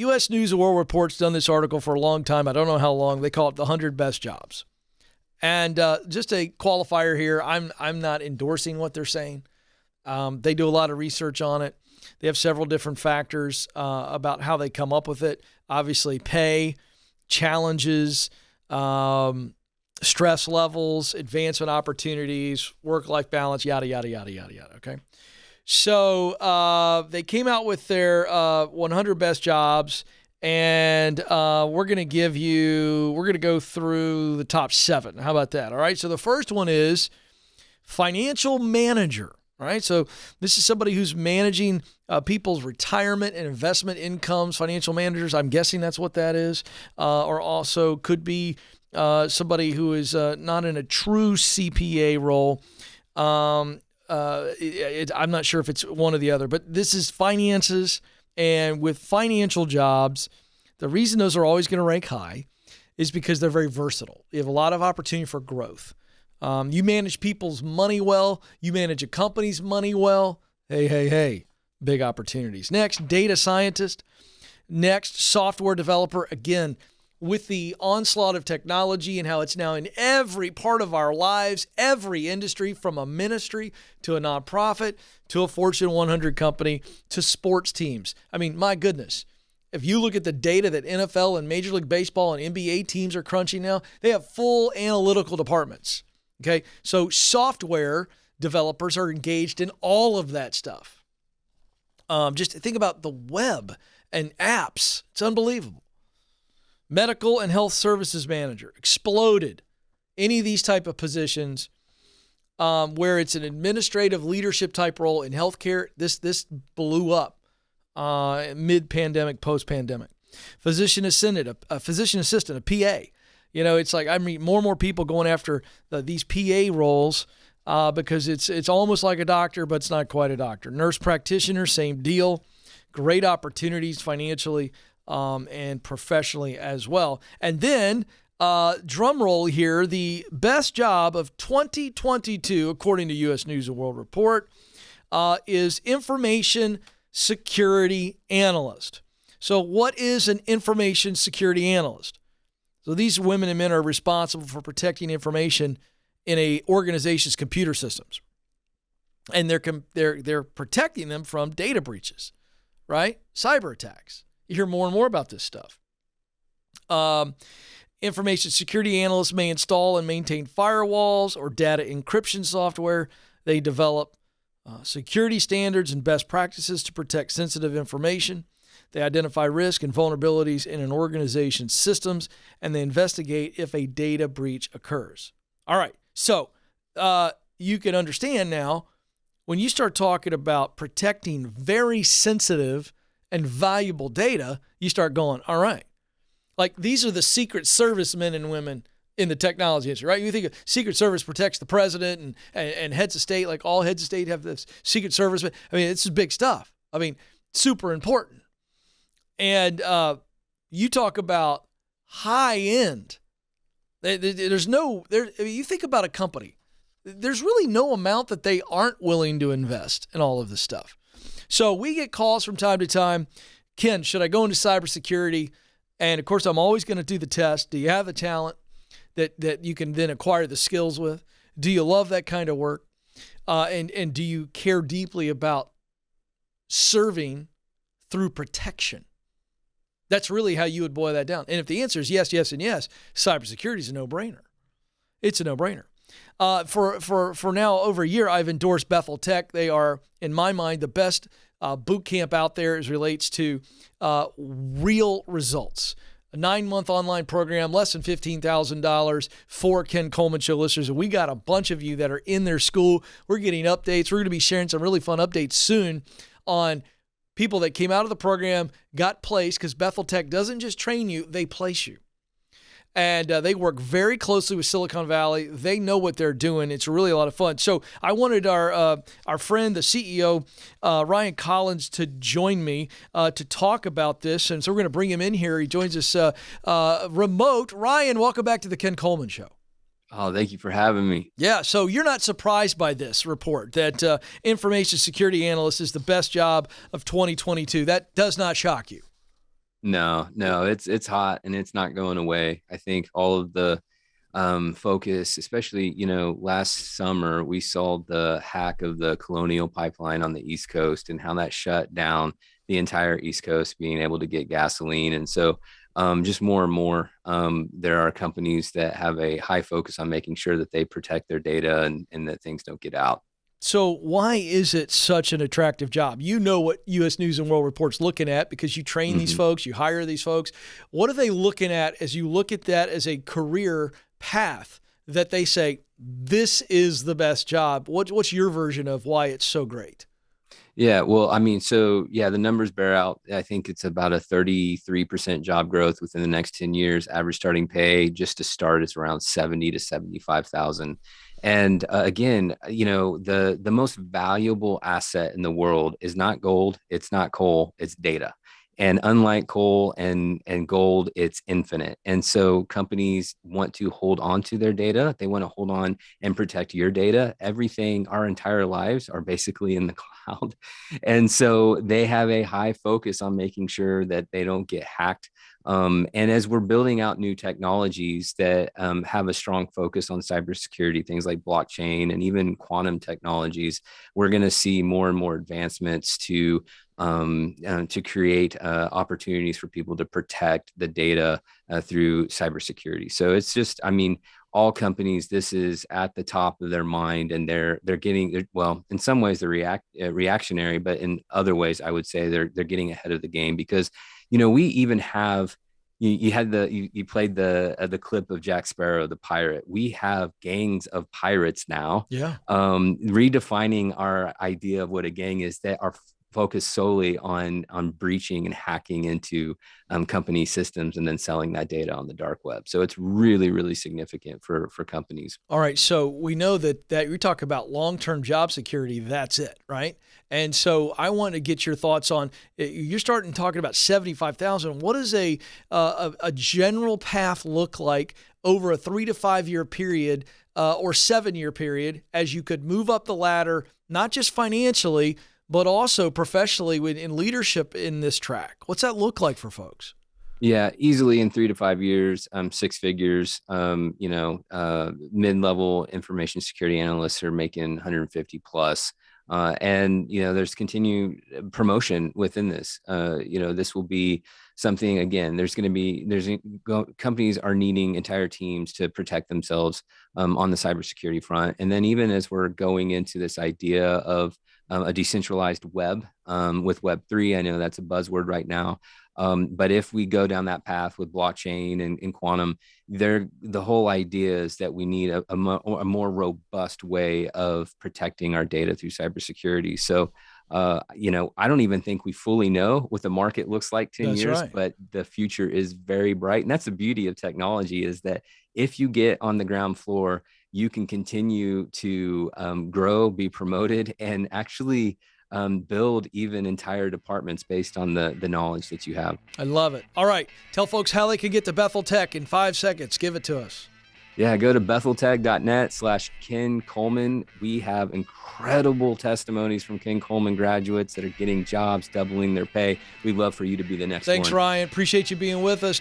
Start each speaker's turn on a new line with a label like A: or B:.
A: U.S. News and World Report's done this article for a long time. I don't know how long. They call it the 100 Best Jobs. And just a qualifier here, I'm not endorsing what they're saying. They do a lot of research on it. They have several different factors about how they come up with it. Obviously, pay, challenges, stress levels, advancement opportunities, work-life balance, yada, yada, yada, yada, yada, okay? So they came out with their 100 best jobs, and we're going to go through the top 7. How about that? All right. So the first one is financial manager. All right. So this is somebody who's managing people's retirement and investment incomes, financial managers. I'm guessing that's what that is. Or also could be somebody who is not in a true CPA role. I'm not sure if it's one or the other, but this is finances. And with financial jobs, the reason those are always going to rank high is because they're very versatile. You have a lot of opportunity for growth. You manage people's money well. You manage a company's money well. Hey, big opportunities. Next, data scientist. Next, software developer. Again, with the onslaught of technology and how it's now in every part of our lives, every industry, from a ministry to a nonprofit to a Fortune 100 company to sports teams. I mean, my goodness, if you look at the data that NFL and Major League Baseball and NBA teams are crunching now, they have full analytical departments. Okay, so software developers are engaged in all of that stuff. Just think about the web and apps. It's unbelievable. Medical and health services manager exploded. Any of these type of positions where it's an administrative leadership type role in healthcare, this blew up mid-pandemic, post-pandemic. Physician assistant, a PA. You know, it's like I meet more and more people going after these PA roles because it's almost like a doctor, but it's not quite a doctor. Nurse practitioner, same deal. Great opportunities financially and professionally as well. And then, drum roll here, the best job of 2022, according to U.S. News and World Report, is information security analyst. So what is an information security analyst? So these women and men are responsible for protecting information in a organization's computer systems. And they're protecting them from data breaches, right? Cyber attacks. You hear more and more about this stuff. Information security analysts may install and maintain firewalls or data encryption software. They develop security standards and best practices to protect sensitive information. They identify risk and vulnerabilities in an organization's systems, and they investigate if a data breach occurs. All right, so you can understand now when you start talking about protecting very sensitive and valuable data, you start going, all right, like these are the Secret Service men and women in the technology industry, right? You think of Secret Service protects the president and heads of state, like all heads of state have this Secret Service. I mean, this is big stuff. I mean, super important. And you talk about high end. You think about a company, there's really no amount that they aren't willing to invest in all of this stuff. So we get calls from time to time. Ken, should I go into cybersecurity? And of course, I'm always going to do the test. Do you have the talent that you can then acquire the skills with? Do you love that kind of work? And do you care deeply about serving through protection? That's really how you would boil that down. And if the answer is yes, yes, and yes, cybersecurity is a no-brainer. It's a no-brainer. For now over a year, I've endorsed Bethel Tech. They are, in my mind, the best boot camp out there as relates to real results. A 9-month online program, less than $15,000 for Ken Coleman Show listeners. And we got a bunch of you that are in their school. We're getting updates. We're going to be sharing some really fun updates soon on people that came out of the program, got placed, because Bethel Tech doesn't just train you, they place you. And they work very closely with Silicon Valley. They know what they're doing. It's really a lot of fun. So I wanted our friend, the CEO, Ryan Collins, to join me to talk about this. And so we're going to bring him in here. He joins us remote. Ryan, welcome back to the Ken Coleman Show.
B: Oh, thank you for having me.
A: Yeah, so you're not surprised by this report that information security analyst is the best job of 2022. That does not shock you.
B: No, it's hot and it's not going away. I think all of the focus, especially, last summer we saw the hack of the Colonial Pipeline on the East Coast and how that shut down the entire East Coast being able to get gasoline. And so just more and more, there are companies that have a high focus on making sure that they protect their data and that things don't get out.
A: So why is it such an attractive job? You know what U.S. News and World Report's looking at because you train these
B: Mhm.
A: folks, you hire these folks. What are they looking at as you look at that as a career path that they say, this is the best job? What's your version of why it's so great?
B: Yeah, well, I mean, so yeah, the numbers bear out. I think it's about a 33% job growth within the next 10 years. Average starting pay just to start is around 70 to 75,000. And again, the most valuable asset in the world is not gold, it's not coal, it's data. And unlike coal and gold, it's infinite. And so companies want to hold on to their data. They want to hold on and protect your data. Everything, our entire lives are basically in the cloud. And so they have a high focus on making sure that they don't get hacked. And as we're building out new technologies that have a strong focus on cybersecurity, things like blockchain and even quantum technologies, we're going to see more and more advancements to create opportunities for people to protect the data through cybersecurity. So it's just, I mean, all companies, this is at the top of their mind, and they're getting, well, in some ways they're reactionary, but in other ways I would say they're getting ahead of the game because we even have, you played the clip of Jack Sparrow the pirate. We have gangs of pirates now,
A: Yeah.
B: redefining our idea of what a gang is, that are focused solely on breaching and hacking into company systems and then selling that data on the dark web. So it's really, really significant for companies.
A: All right, so we know that you talk about long-term job security. That's it, right? And so I want to get your thoughts on. You're starting talking about 75,000. What does a general path look like over a 3 to 5 year period or 7 year period as you could move up the ladder, not just financially, but also professionally in leadership in this track? What's that look like for folks?
B: Yeah, easily in 3 to 5 years, six figures. Mid-level information security analysts are making 150 plus. And there's continued promotion within this. This will be something, again. Companies are needing entire teams to protect themselves on the cybersecurity front. And then even as we're going into this idea of a decentralized web with Web3, I know that's a buzzword right now. But if we go down that path with blockchain and quantum, the whole idea is that we need a more robust way of protecting our data through cybersecurity. So, I don't even think we fully know what the market looks like 10
A: That's
B: years,
A: right.
B: but the future is very bright. And that's the beauty of technology, is that if you get on the ground floor, you can continue to grow, be promoted, and actually build even entire departments based on the knowledge that you have.
A: I love it. All right, tell folks how they can get to Bethel Tech in 5 seconds. Give it to us.
B: Yeah, go to betheltech.net/Ken Coleman. We have incredible testimonies from Ken Coleman graduates that are getting jobs, doubling their pay. We'd love for you to be the next
A: Thanks,
B: one.
A: Ryan. Appreciate you being with us.